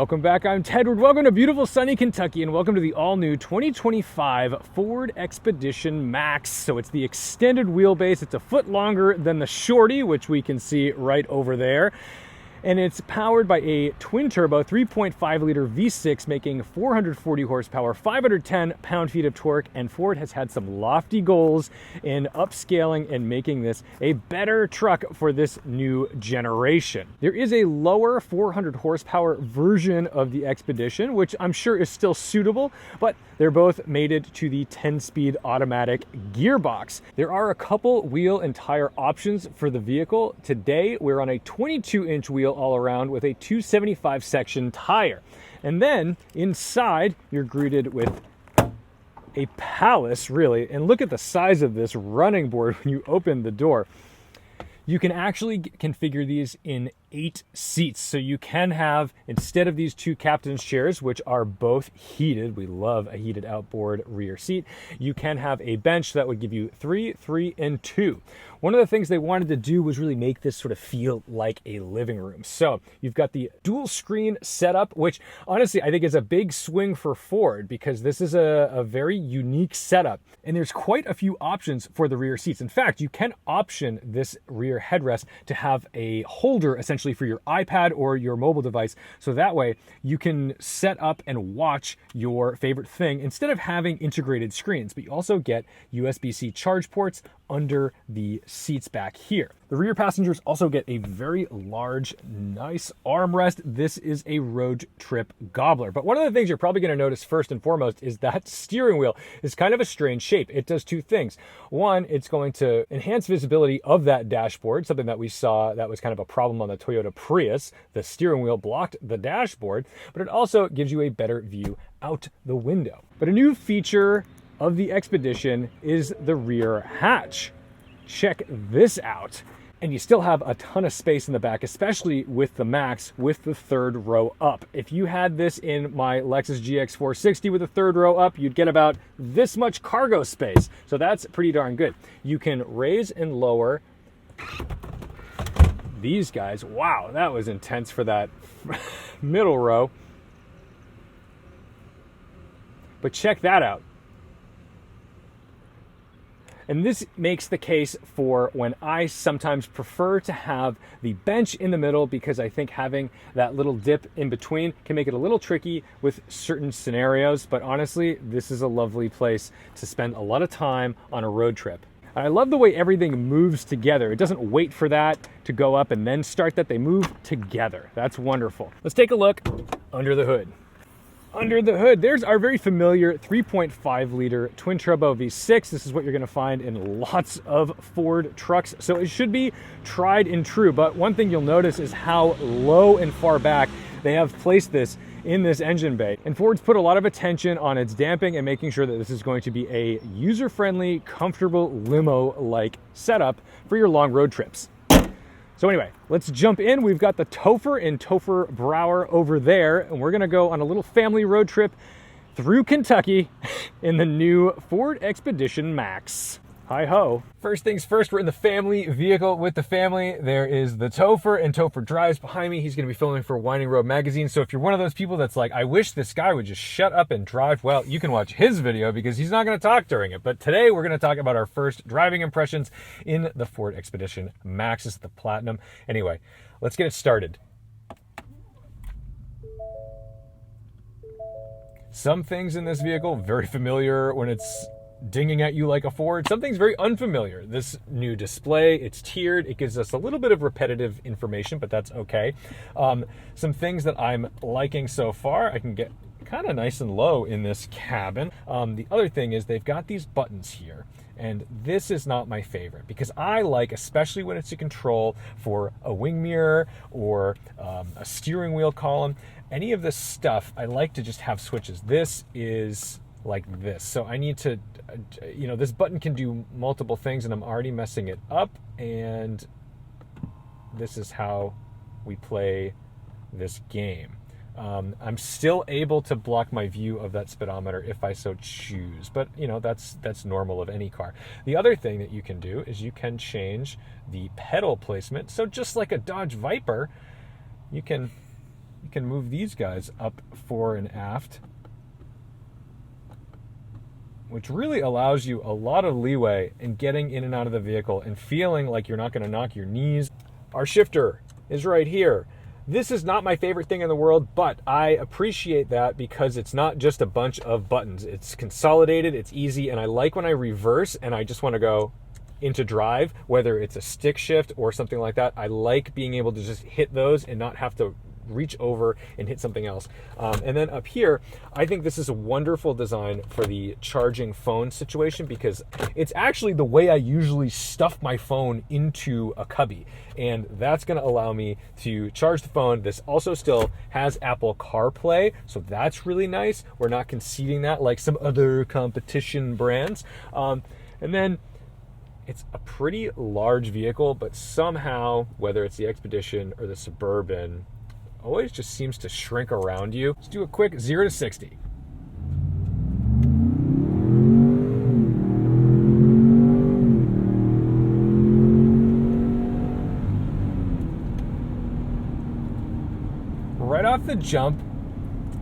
Welcome back, I'm Tedward. Welcome to beautiful sunny Kentucky, and welcome to the all-new 2025 Ford Expedition Max. So it's the extended wheelbase. It's a foot longer than the Shorty, which we can see right over there. And it's powered by a twin-turbo 3.5-liter V6 making 440 horsepower, 510 pound-feet of torque, and Ford has had some lofty goals in upscaling and making this a better truck for this new generation. There is a lower 400 horsepower version of the Expedition, which I'm sure is still suitable, but they're both mated to the 10-speed automatic gearbox. There are a couple wheel and tire options for the vehicle. Today, we're on a 22-inch wheel all around with a 275 section tire. And then inside, you're greeted with a palace, really. And look at the size of this running board when you open the door. You can actually configure these in 8 seats. So you can have, instead of these 2 captain's chairs, which are both heated, we love a heated outboard rear seat, you can have a bench that would give you 3, 3, and 2. One of the things they wanted to do was really make this sort of feel like a living room. So you've got the dual screen setup, which honestly I think is a big swing for Ford because this is a very unique setup. And there's quite a few options for the rear seats. In fact, you can option this rear headrest to have a holder essentially for your iPad or your mobile device. So that way you can set up and watch your favorite thing instead of having integrated screens. But you also get USB-C charge ports under the seats back here. The rear passengers also get a very large, nice armrest. This is a road trip gobbler. But one of the things you're probably going to notice first and foremost is that steering wheel is kind of a strange shape. It does 2 things. One, it's going to enhance visibility of that dashboard, something that we saw that was kind of a problem on the Toyota Prius. The steering wheel blocked the dashboard, but it also gives you a better view out the window. But a new feature of the Expedition is the rear hatch. Check this out. And you still have a ton of space in the back, especially with the Max with the 3rd row up. If you had this in my Lexus GX 460 with the 3rd row up, you'd get about this much cargo space. So that's pretty darn good. You can raise and lower these guys. Wow, that was intense for that middle row. But check that out. And this makes the case for when I sometimes prefer to have the bench in the middle because I think having that little dip in between can make it a little tricky with certain scenarios. But honestly, this is a lovely place to spend a lot of time on a road trip. I love the way everything moves together. It doesn't wait for that to go up and then start that. They move together. That's wonderful. Let's take a look under the hood. Under the hood, there's our very familiar 3.5-liter twin-turbo V6. This is what you're going to find in lots of Ford trucks, so it should be tried and true. But one thing you'll notice is how low and far back they have placed this in this engine bay. And Ford's put a lot of attention on its damping and making sure that this is going to be a user-friendly, comfortable limo-like setup for your long road trips. So anyway, let's jump in. We've got the Topher and Topher Brower over there, and we're gonna go on a little family road trip through Kentucky in the new Ford Expedition Max. Hi-ho. First things first, we're in the family vehicle with the family. There is the Topher, and Topher drives behind me. He's gonna be filming for Winding Road Magazine. So if you're one of those people that's like, I wish this guy would just shut up and drive, well, you can watch his video because he's not gonna talk during it. But today we're gonna talk about our first driving impressions in the Ford Expedition Max. This is the Platinum. Anyway, let's get it started. Some things in this vehicle, very familiar when it's dinging at you like a Ford. Something's very unfamiliar. This new display, it's tiered. It gives us a little bit of repetitive information, but that's okay. Some things that I'm liking so far, I can get kind of nice and low in this cabin. The other thing is they've got these buttons here, and this is not my favorite because I like, especially when it's a control for a wing mirror or a steering wheel column, any of this stuff, I like to just have switches. This is like this. So I need to, this button can do multiple things and I'm already messing it up. And this is how we play this game. I'm still able to block my view of that speedometer if I so choose, but that's normal of any car. The other thing that you can do is you can change the pedal placement. So just like a Dodge Viper, you can you can move these guys up fore and aft, which really allows you a lot of leeway in getting in and out of the vehicle and feeling like you're not going to knock your knees. Our shifter is right here. This is not my favorite thing in the world, but I appreciate that because it's not just a bunch of buttons. It's consolidated, it's easy, and I like when I reverse and I just want to go into drive, whether it's a stick shift or something like that. I like being able to just hit those and not have to reach over and hit something else. And then up here, I think this is a wonderful design for the charging phone situation because it's actually the way I usually stuff my phone into a cubby. And that's going to allow me to charge the phone. This also still has Apple CarPlay, so that's really nice. We're not conceding that like some other competition brands. And then it's a pretty large vehicle, but somehow, whether it's the Expedition or the Suburban, always just seems to shrink around you. Let's do a quick 0 to 60. Right off the jump,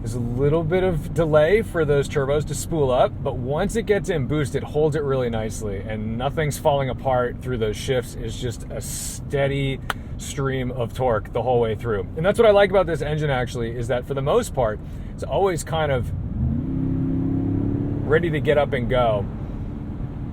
there's a little bit of delay for those turbos to spool up, but once it gets in boost, it holds it really nicely, and nothing's falling apart through those shifts. It's just a steady stream of torque the whole way through. And that's what I like about this engine, actually, is that for the most part, it's always kind of ready to get up and go.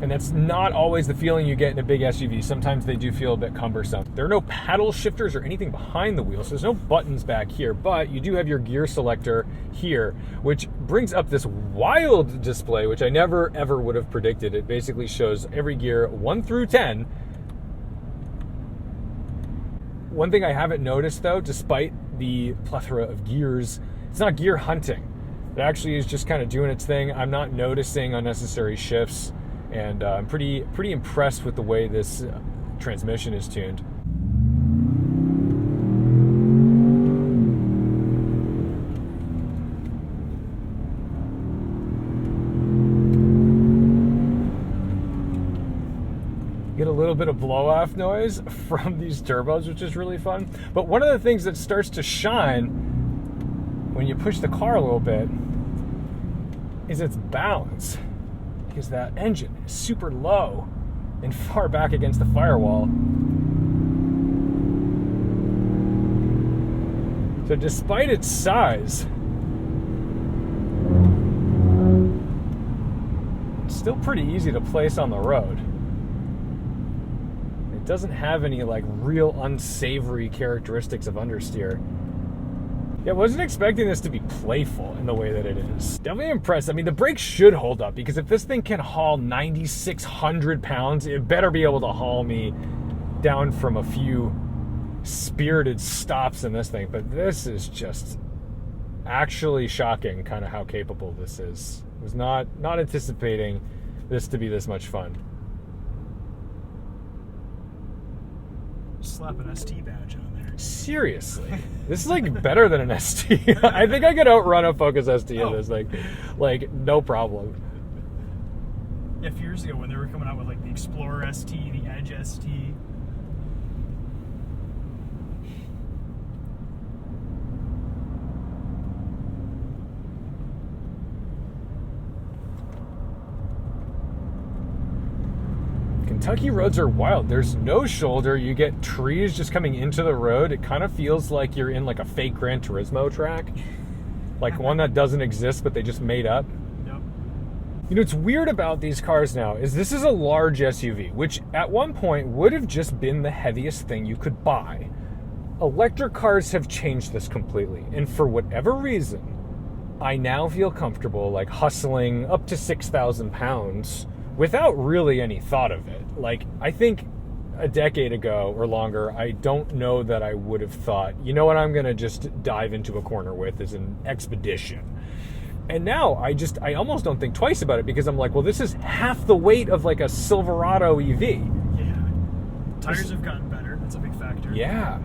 And that's not always the feeling you get in a big SUV. Sometimes they do feel a bit cumbersome. There are no paddle shifters or anything behind the wheel, so there's no buttons back here, but you do have your gear selector here, which brings up this wild display, which I never ever would have predicted. It basically shows every gear 1 through 10. One thing I haven't noticed, though, despite the plethora of gears, it's not gear hunting. It actually is just kind of doing its thing. I'm not noticing unnecessary shifts, and I'm pretty impressed with the way this transmission is tuned. Get a little bit of blow-off noise from these turbos, which is really fun. But one of the things that starts to shine when you push the car a little bit is its balance, because that engine is super low and far back against the firewall. So despite its size, it's still pretty easy to place on the road. It doesn't have any like real unsavory characteristics of understeer. Yeah, I wasn't expecting this to be playful in the way that it is. Definitely impressed. I mean, the brakes should hold up, because if this thing can haul 9,600 pounds, it better be able to haul me down from a few spirited stops in this thing. But this is just actually shocking, kind of how capable this is. I was not anticipating this to be this much fun. Slap an ST badge on there. Seriously, this is like better than an ST. I think I could outrun a Focus ST in this thing, like no problem. Yeah, a few years ago when they were coming out with like the Explorer ST, the Edge ST. Kentucky roads are wild. There's no shoulder. You get trees just coming into the road. It kind of feels like you're in like a fake Gran Turismo track. Like one that doesn't exist, but they just made up. Yep. You know, what's weird about these cars now is this is a large SUV, which at one point would have just been the heaviest thing you could buy. Electric cars have changed this completely. And for whatever reason, I now feel comfortable like hustling up to 6,000 pounds without really any thought of it. Like, I think a decade ago or longer, I don't know that I would have thought, you know what I'm gonna just dive into a corner with is an Expedition. And now I almost don't think twice about it, because I'm like, well, this is half the weight of like a Silverado EV. Yeah. Tires have gotten better. That's a big factor. Yeah.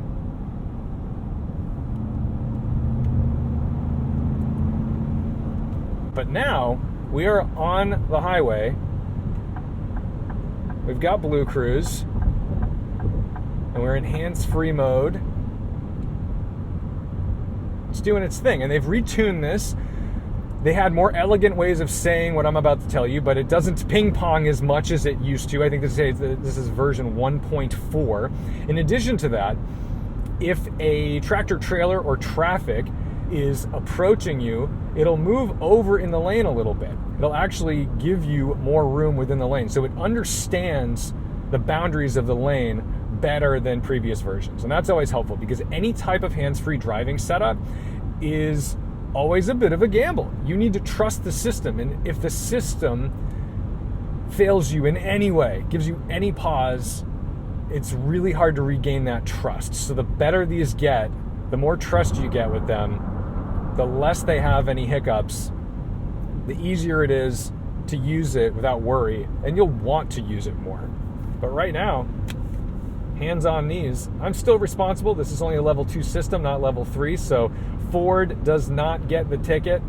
But now we are on the highway. We've got BlueCruise, and we're in hands-free mode. it's doing its thing. And they've retuned this. They had more elegant ways of saying what I'm about to tell you, but it doesn't ping pong as much as it used to. I think this is version 1.4. In addition to that, if a tractor trailer or traffic is approaching you, it'll move over in the lane a little bit. It'll actually give you more room within the lane. So it understands the boundaries of the lane better than previous versions. And that's always helpful because any type of hands-free driving setup is always a bit of a gamble. You need to trust the system, and if the system fails you in any way, gives you any pause, it's really hard to regain that trust. So the better these get, the more trust you get with them, the less they have any hiccups, the easier it is to use it without worry, and you'll want to use it more. But right now, hands on knees. I'm still responsible. This is only a level 2 system, not level 3, so Ford does not get the ticket.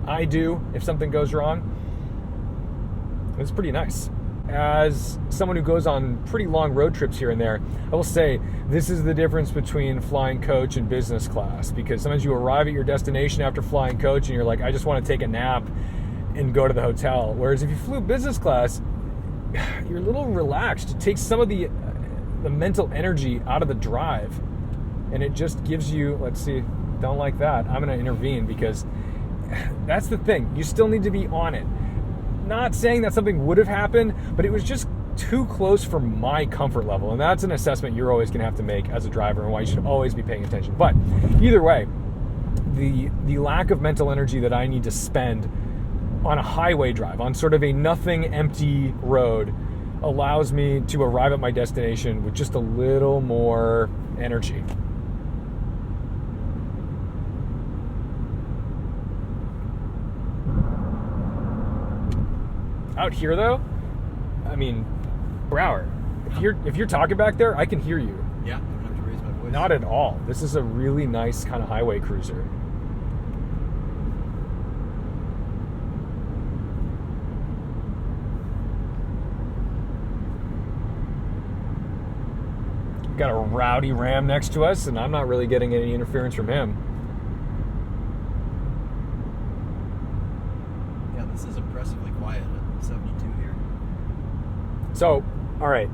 I do if something goes wrong. It's pretty nice. As someone who goes on pretty long road trips here and there, I will say this is the difference between flying coach and business class, because sometimes you arrive at your destination after flying coach and you're like, I just want to take a nap and go to the hotel. Whereas if you flew business class, you're a little relaxed. It takes some of the mental energy out of the drive, and it just gives you, let's see, don't like that. I'm going to intervene because that's the thing. You still need to be on it. Not saying that something would have happened, but it was just too close for my comfort level. And that's an assessment you're always going to have to make as a driver and why you should always be paying attention. But either way, the lack of mental energy that I need to spend on a highway drive, on sort of a nothing empty road, allows me to arrive at my destination with just a little more energy. Out here though, I mean, Brower, if you're talking back there, I can hear you. Yeah, I don't have to raise my voice. Not at all. This is a really nice kind of highway cruiser. Got a rowdy Ram next to us, and I'm not really getting any interference from him. Yeah, this is impressively quiet at 72 here. So, all right.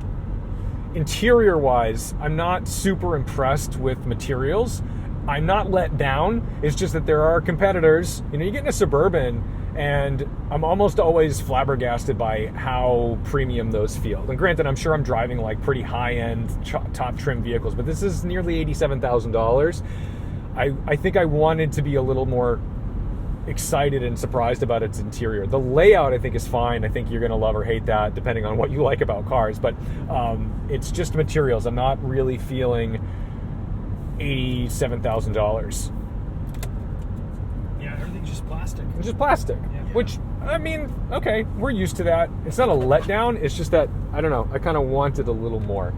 Interior-wise, I'm not super impressed with materials. I'm not let down. It's just that there are competitors. You know, you get in a Suburban, and I'm almost always flabbergasted by how premium those feel. And granted, I'm sure I'm driving like pretty high-end, top trim vehicles, but this is nearly $87,000. I think I wanted to be a little more excited and surprised about its interior. The layout, I think, is fine. I think you're going to love or hate that, depending on what you like about cars. But it's just materials. I'm not really feeling $87,000. Everything's just plastic. It's just plastic, Yeah. which, I mean, okay, we're used to that. It's not a letdown. It's just that, I don't know, I kind of wanted a little more.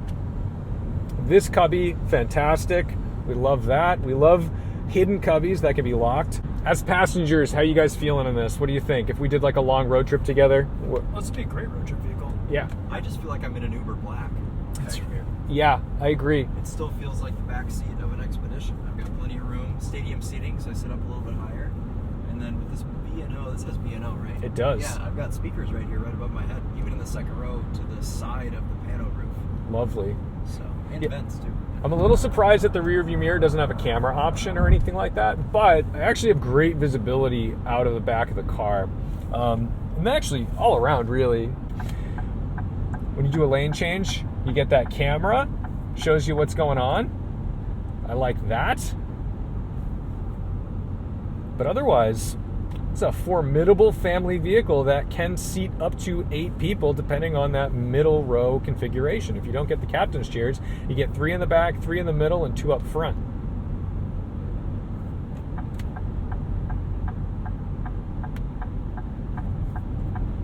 This cubby, fantastic. We love that. We love hidden cubbies that can be locked. As passengers, how you guys feeling on this? What do you think? If we did like a long road trip together? Let's be a great road trip vehicle. Yeah. I just feel like I'm in an Uber Black. That's back here. Yeah, I agree. It still feels like the back seat of an Expedition. I've got plenty of room, stadium seating, so I sit up a little bit higher. And then with this B&O, this has B&O, right? It does. Yeah, I've got speakers right here, right above my head, even in the second row to the side of the pano roof. Lovely. So, and Yeah. vents too. I'm a little surprised that the rear view mirror doesn't have a camera option or anything like that, but I actually have great visibility out of the back of the car. And actually, all around, really. When you do a lane change, you get that camera, shows you what's going on. I like that. But otherwise, it's a formidable family vehicle that can seat up to 8 people depending on that middle row configuration. If you don't get the captain's chairs, you get 3 in the back, 3 in the middle, and 2 up front.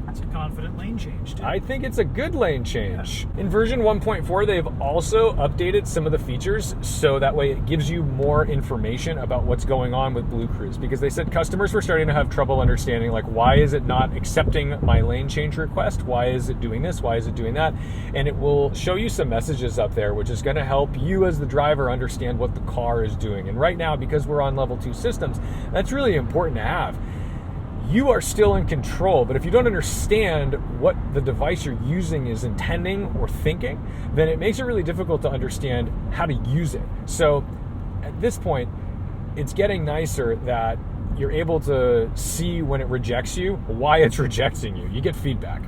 It's a confident lane change, too. I think it's a good lane change. In version 1.4, they've also updated some of the features so that way it gives you more information about what's going on with BlueCruise, because they said customers were starting to have trouble understanding, like, why is it not accepting my lane change request? Why is it doing this? Why is it doing that? And it will show you some messages up there, which is going to help you as the driver understand what the car is doing. And right now, because we're on level 2 systems, that's really important to have. You are still in control, but if you don't understand what the device you're using is intending or thinking, then it makes it really difficult to understand how to use it. So at this point, it's getting nicer that you're able to see when it rejects you, why it's rejecting you. You get feedback.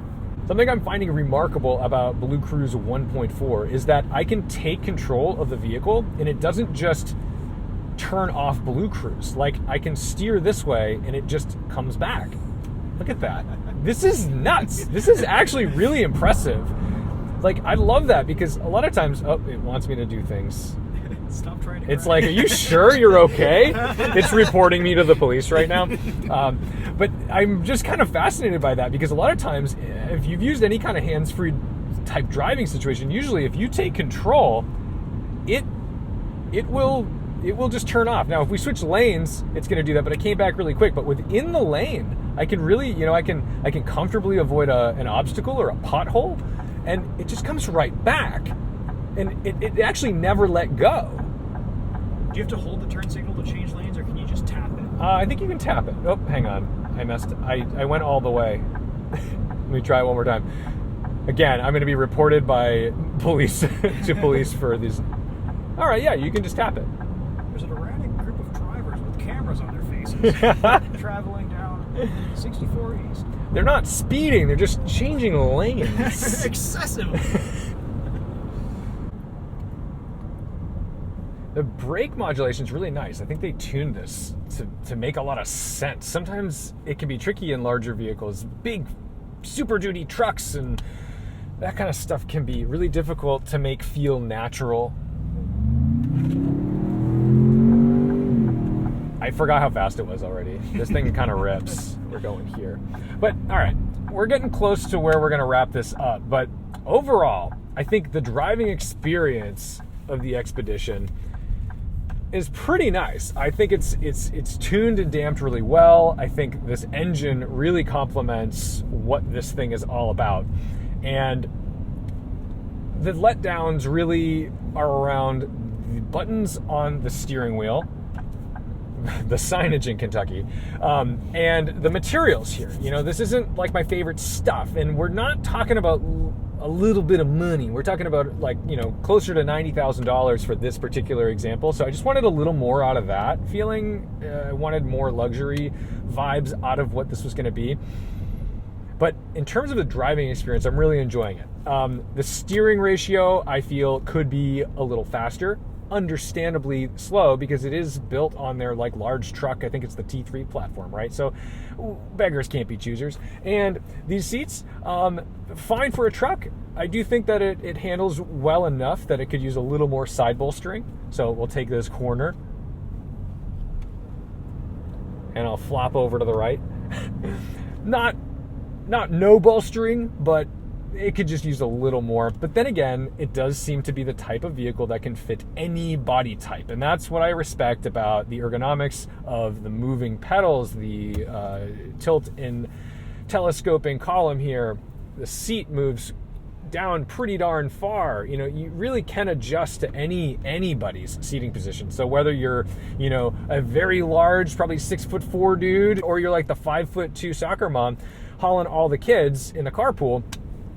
Something I'm finding remarkable about BlueCruise 1.4 is that I can take control of the vehicle and it doesn't just turn off BlueCruise. Like, I can steer this way and it just comes back. Look at that. This is nuts. This is actually really impressive. Like, I love that because a lot of times, oh, it wants me to do things. Stop trying to It's like, are you sure you're okay? It's reporting me to the police right now. But I'm just kind of fascinated by that because a lot of times, if you've used any kind of hands-free type driving situation, usually if you take control, it will just turn off. Now, if we switch lanes, it's going to do that, but it came back really quick. But within the lane, I can really, I can comfortably avoid an obstacle or a pothole, and it just comes right back. And it actually never let go. Do you have to hold the turn signal to change lanes, or can you just tap it? I think you can tap it. Oh, hang on. I went all the way. Let me try it one more time. Again, I'm going to be reported by police to police for these. All right, yeah, you can just tap it. There's an erratic group of drivers with cameras on their faces traveling down 64 East. They're not speeding, they're just changing lanes. Excessive. The brake modulation is really nice. I think they tuned this to make a lot of sense. Sometimes it can be tricky in larger vehicles. Big Super Duty trucks and that kind of stuff can be really difficult to make feel natural. I forgot how fast it was already. This thing kind of rips. We're going here. But all right, we're getting close to where we're going to wrap this up. But overall, I think the driving experience of the Expedition is pretty nice. I think it's tuned and damped really well. I think this engine really complements what this thing is all about. And the letdowns really are around the buttons on the steering wheel, the signage in Kentucky, and the materials here. This isn't like my favorite stuff, and we're not talking about a little bit of money. We're talking about closer to $90,000 for this particular example. So I just wanted a little more out of that feeling. I wanted more luxury vibes out of what this was going to be. But in terms of the driving experience, I'm really enjoying it. The steering ratio, I feel, could be a little faster. Understandably slow because it is built on their large truck. I think it's the T3 platform, right? So beggars can't be choosers. And these seats, fine for a truck. I do think that it handles well enough that it could use a little more side bolstering. So we'll take this corner and I'll flop over to the right. Not no bolstering, but it could just use a little more. But then again, it does seem to be the type of vehicle that can fit any body type. And that's what I respect about the ergonomics of the moving pedals, the tilt and telescoping column here. The seat moves down pretty darn far. You really can adjust to anybody's seating position. So whether you're, a very large, probably 6'4" dude, or you're like the 5'2" soccer mom hauling all the kids in the carpool,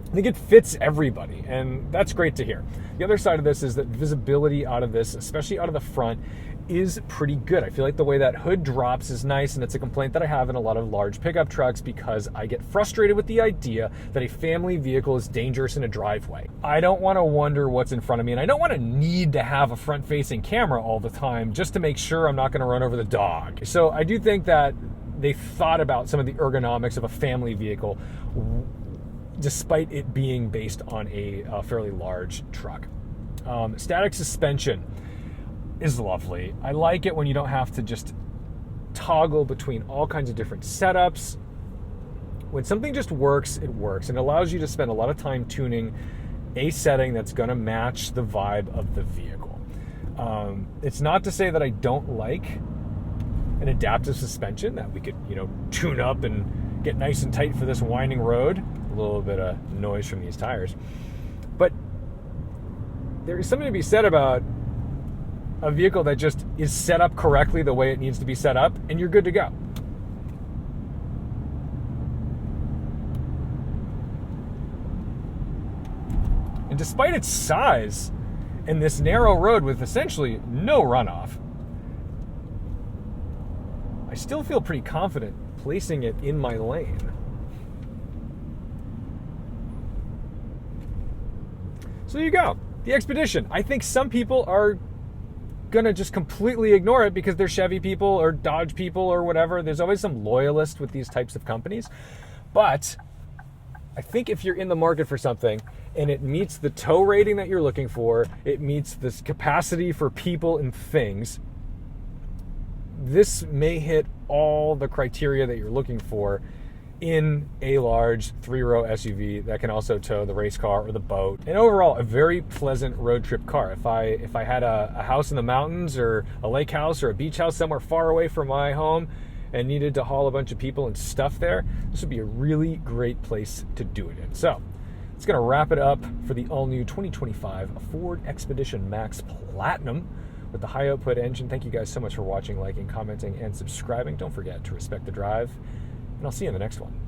I think it fits everybody, and that's great to hear. The other side of this is that visibility out of this, especially out of the front, is pretty good. I feel like the way that hood drops is nice, and it's a complaint that I have in a lot of large pickup trucks because I get frustrated with the idea that a family vehicle is dangerous in a driveway. I don't want to wonder what's in front of me, and I don't want to need to have a front-facing camera all the time just to make sure I'm not going to run over the dog. So I do think that they thought about some of the ergonomics of a family vehicle despite it being based on a fairly large truck. Static suspension is lovely. I like it when you don't have to just toggle between all kinds of different setups. When something just works, it works, and it allows you to spend a lot of time tuning a setting that's going to match the vibe of the vehicle. It's not to say that I don't like an adaptive suspension that we could, tune up and get nice and tight for this winding road. A little bit of noise from these tires. But there is something to be said about a vehicle that just is set up correctly the way it needs to be set up, and you're good to go. And despite its size and this narrow road with essentially no runoff, I still feel pretty confident placing it in my lane. So there you go. The Expedition. I think some people are gonna just completely ignore it because they're Chevy people or Dodge people or whatever. There's always some loyalist with these types of companies. But I think if you're in the market for something and it meets the tow rating that you're looking for, it meets this capacity for people and things, this may hit all the criteria that you're looking for in a large 3-row SUV that can also tow the race car or the boat. And overall, a very pleasant road trip car. If I had a house in the mountains or a lake house or a beach house somewhere far away from my home and needed to haul a bunch of people and stuff there, this would be a really great place to do it in. So it's going to wrap it up for the all-new 2025 Ford Expedition Max Platinum with the high output engine. Thank you guys so much for watching, liking, commenting, and subscribing. Don't forget to respect the drive, and I'll see you in the next one.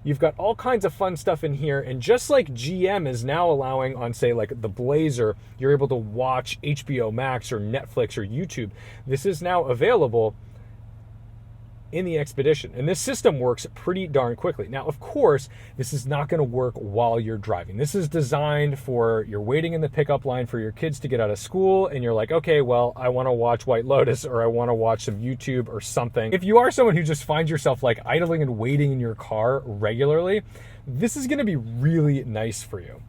You've got all kinds of fun stuff in here, and just like GM is now allowing on, say, like the Blazer, you're able to watch HBO Max or Netflix or YouTube. This is now available in the Expedition, and this system works pretty darn quickly. Now, of course, this is not going to work while you're driving. This is designed for you're waiting in the pickup line for your kids to get out of school, and you're like, okay, well, I want to watch White Lotus or I want to watch some YouTube or something. If you are someone who just finds yourself like idling and waiting in your car regularly, this is going to be really nice for you.